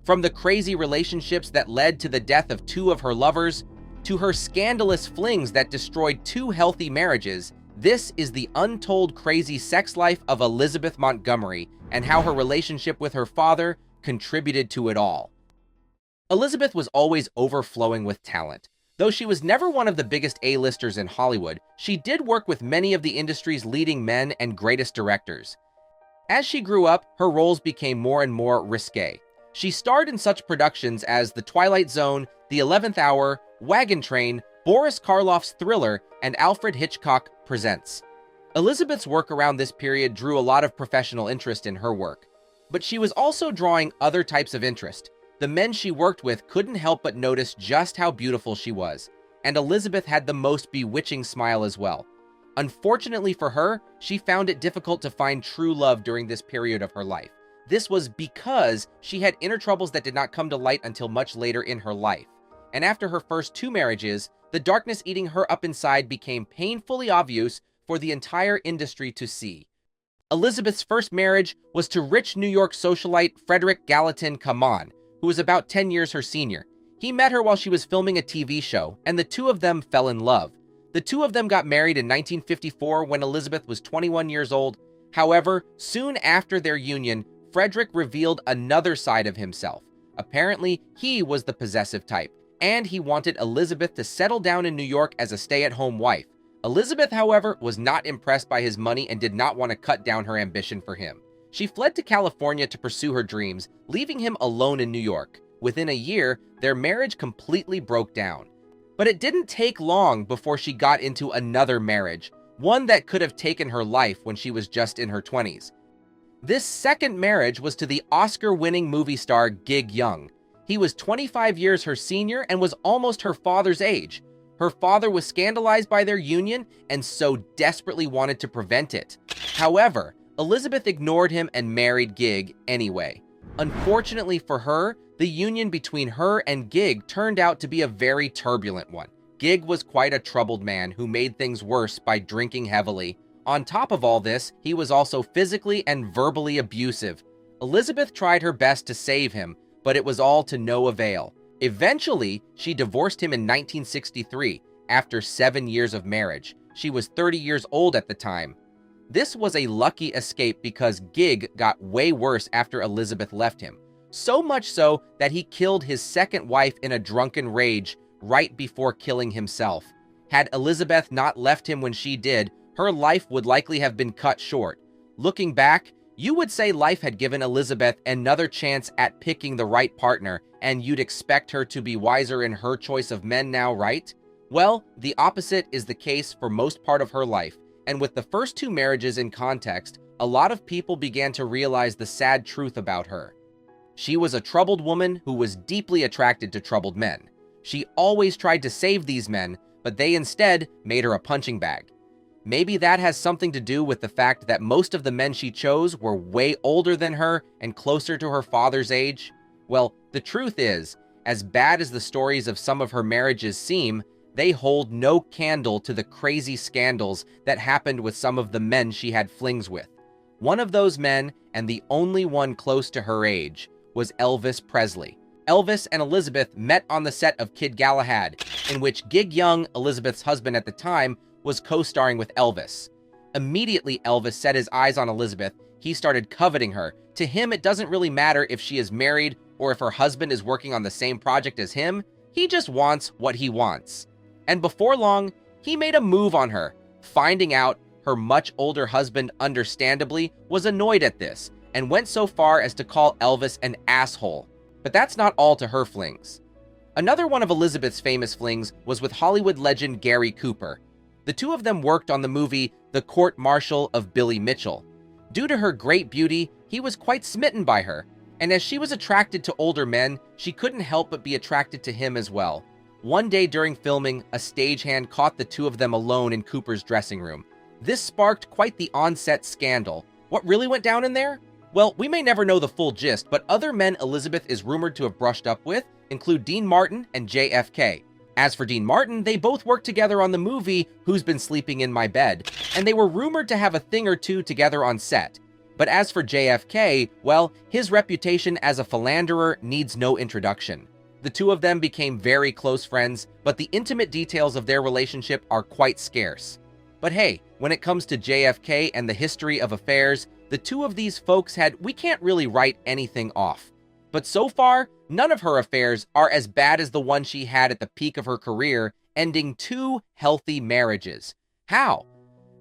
From the crazy relationships that led to the death of two of her lovers, to her scandalous flings that destroyed two healthy marriages, this is the untold crazy sex life of Elizabeth Montgomery and how her relationship with her father contributed to it all. Elizabeth was always overflowing with talent. Though she was never one of the biggest A-listers in Hollywood, she did work with many of the industry's leading men and greatest directors. As she grew up, her roles became more and more risque. She starred in such productions as The Twilight Zone, The 11th Hour, Wagon Train, Boris Karloff's Thriller, and Alfred Hitchcock Presents. Elizabeth's work around this period drew a lot of professional interest in her work. But she was also drawing other types of interest. The men she worked with couldn't help but notice just how beautiful she was, and Elizabeth had the most bewitching smile as well. Unfortunately for her, she found it difficult to find true love during this period of her life. This was because she had inner troubles that did not come to light until much later in her life. And after her first two marriages, the darkness eating her up inside became painfully obvious for the entire industry to see. Elizabeth's first marriage was to rich New York socialite Frederick Gallatin Caman, who was about 10 years her senior. He met her while she was filming a TV show, and the two of them fell in love. The two of them got married in 1954 when Elizabeth was 21 years old. However, soon after their union, Frederick revealed another side of himself. Apparently, he was the possessive type, and he wanted Elizabeth to settle down in New York as a stay-at-home wife. Elizabeth, however, was not impressed by his money and did not want to cut down her ambition for him. She fled to California to pursue her dreams, leaving him alone in New York. Within a year, their marriage completely broke down. But it didn't take long before she got into another marriage, one that could have taken her life when she was just in her 20s. This second marriage was to the Oscar-winning movie star Gig Young. He was 25 years her senior and was almost her father's age. Her father was scandalized by their union and so desperately wanted to prevent it. However, Elizabeth ignored him and married Gig anyway. Unfortunately for her, the union between her and Gig turned out to be a very turbulent one. Gig was quite a troubled man who made things worse by drinking heavily. On top of all this, he was also physically and verbally abusive. Elizabeth tried her best to save him, but it was all to no avail. Eventually, she divorced him in 1963, after 7 years of marriage. She was 30 years old at the time. This was a lucky escape because Gig got way worse after Elizabeth left him. So much so that he killed his second wife in a drunken rage right before killing himself. Had Elizabeth not left him when she did, her life would likely have been cut short. Looking back, you would say life had given Elizabeth another chance at picking the right partner, and you'd expect her to be wiser in her choice of men now, right? Well, the opposite is the case for most part of her life, and with the first two marriages in context, a lot of people began to realize the sad truth about her. She was a troubled woman who was deeply attracted to troubled men. She always tried to save these men, but they instead made her a punching bag. Maybe that has something to do with the fact that most of the men she chose were way older than her and closer to her father's age. Well, the truth is, as bad as the stories of some of her marriages seem, they hold no candle to the crazy scandals that happened with some of the men she had flings with. One of those men, and the only one close to her age, was Elvis Presley. Elvis and Elizabeth met on the set of Kid Galahad, in which Gig Young, Elizabeth's husband at the time, was co-starring with Elvis. Immediately, Elvis set his eyes on Elizabeth. He started coveting her. To him, it doesn't really matter if she is married or if her husband is working on the same project as him. He just wants what he wants. And before long, he made a move on her. Finding out, her much older husband, understandably, was annoyed at this and went so far as to call Elvis an asshole. But that's not all to her flings. Another one of Elizabeth's famous flings was with Hollywood legend Gary Cooper. The two of them worked on the movie The Court Martial of Billy Mitchell. Due to her great beauty, he was quite smitten by her, and as she was attracted to older men, she couldn't help but be attracted to him as well. One day during filming, a stagehand caught the two of them alone in Cooper's dressing room. This sparked quite the on-set scandal. What really went down in there? Well, we may never know the full gist, but other men Elizabeth is rumored to have brushed up with include Dean Martin and JFK. As for Dean Martin, they both worked together on the movie Who's Been Sleeping in My Bed, and they were rumored to have a thing or two together on set. But as for JFK, well, his reputation as a philanderer needs no introduction. The two of them became very close friends, but the intimate details of their relationship are quite scarce. But hey, when it comes to JFK and the history of affairs, the two of these folks we can't really write anything off. But so far, none of her affairs are as bad as the one she had at the peak of her career, ending 2 healthy marriages. How?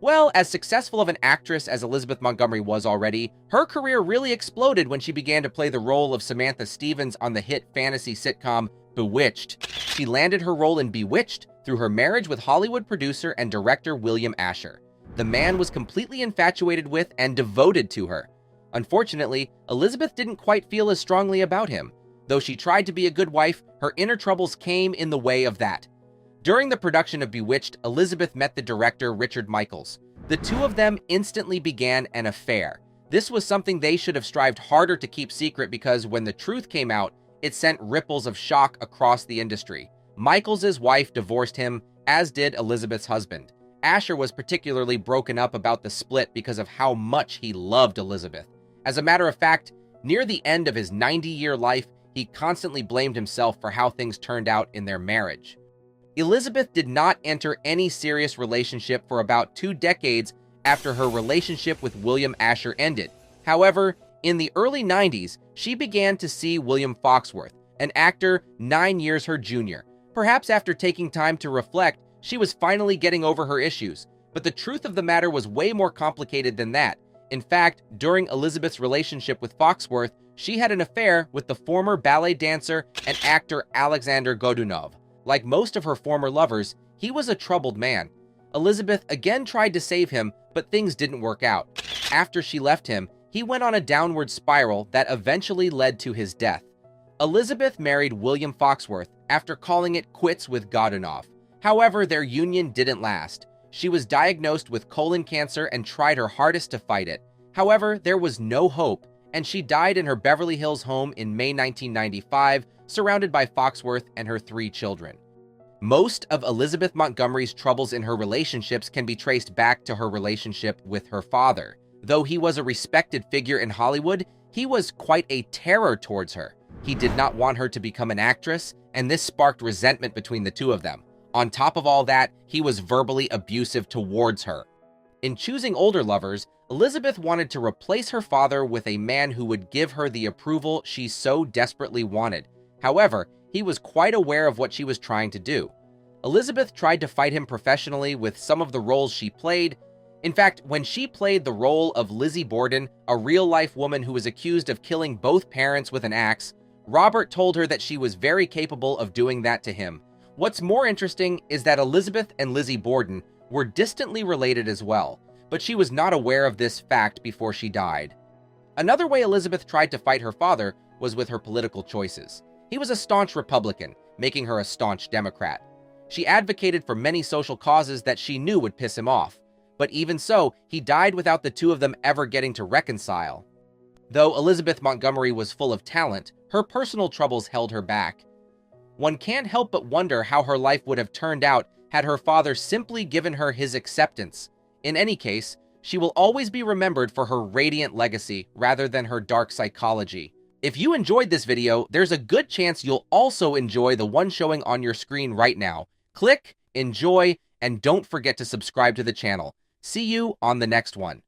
Well, as successful of an actress as Elizabeth Montgomery was already, her career really exploded when she began to play the role of Samantha Stevens on the hit fantasy sitcom Bewitched. She landed her role in Bewitched through her marriage with Hollywood producer and director William Asher. The man was completely infatuated with and devoted to her. Unfortunately, Elizabeth didn't quite feel as strongly about him. Though she tried to be a good wife, her inner troubles came in the way of that. During the production of Bewitched, Elizabeth met the director Richard Michaels. The two of them instantly began an affair. This was something they should have strived harder to keep secret because when the truth came out, it sent ripples of shock across the industry. Michaels' wife divorced him, as did Elizabeth's husband. Asher was particularly broken up about the split because of how much he loved Elizabeth. As a matter of fact, near the end of his 90-year life, he constantly blamed himself for how things turned out in their marriage. Elizabeth did not enter any serious relationship for about 2 decades after her relationship with William Asher ended. However, in the early 90s, she began to see William Foxworth, an actor 9 years her junior. Perhaps after taking time to reflect, she was finally getting over her issues. But the truth of the matter was way more complicated than that. In fact, during Elizabeth's relationship with Foxworth, she had an affair with the former ballet dancer and actor Alexander Godunov. Like most of her former lovers, he was a troubled man. Elizabeth again tried to save him, but things didn't work out. After she left him, he went on a downward spiral that eventually led to his death. Elizabeth married William Foxworth after calling it quits with Godunov. However, their union didn't last. She was diagnosed with colon cancer and tried her hardest to fight it. However, there was no hope, and she died in her Beverly Hills home in May 1995, surrounded by Foxworth and her 3 children. Most of Elizabeth Montgomery's troubles in her relationships can be traced back to her relationship with her father. Though he was a respected figure in Hollywood, he was quite a terror towards her. He did not want her to become an actress, and this sparked resentment between the two of them. On top of all that, he was verbally abusive towards her. In choosing older lovers, Elizabeth wanted to replace her father with a man who would give her the approval she so desperately wanted. However, he was quite aware of what she was trying to do. Elizabeth tried to fight him professionally with some of the roles she played. In fact, when she played the role of Lizzie Borden, a real-life woman who was accused of killing both parents with an axe, Robert told her that she was very capable of doing that to him. What's more interesting is that Elizabeth and Lizzie Borden were distantly related as well, but she was not aware of this fact before she died. Another way Elizabeth tried to fight her father was with her political choices. He was a staunch Republican, making her a staunch Democrat. She advocated for many social causes that she knew would piss him off, but even so, he died without the two of them ever getting to reconcile. Though Elizabeth Montgomery was full of talent, her personal troubles held her back. One can't help but wonder how her life would have turned out had her father simply given her his acceptance. In any case, she will always be remembered for her radiant legacy rather than her dark psychology. If you enjoyed this video, there's a good chance you'll also enjoy the one showing on your screen right now. Click, enjoy, and don't forget to subscribe to the channel. See you on the next one.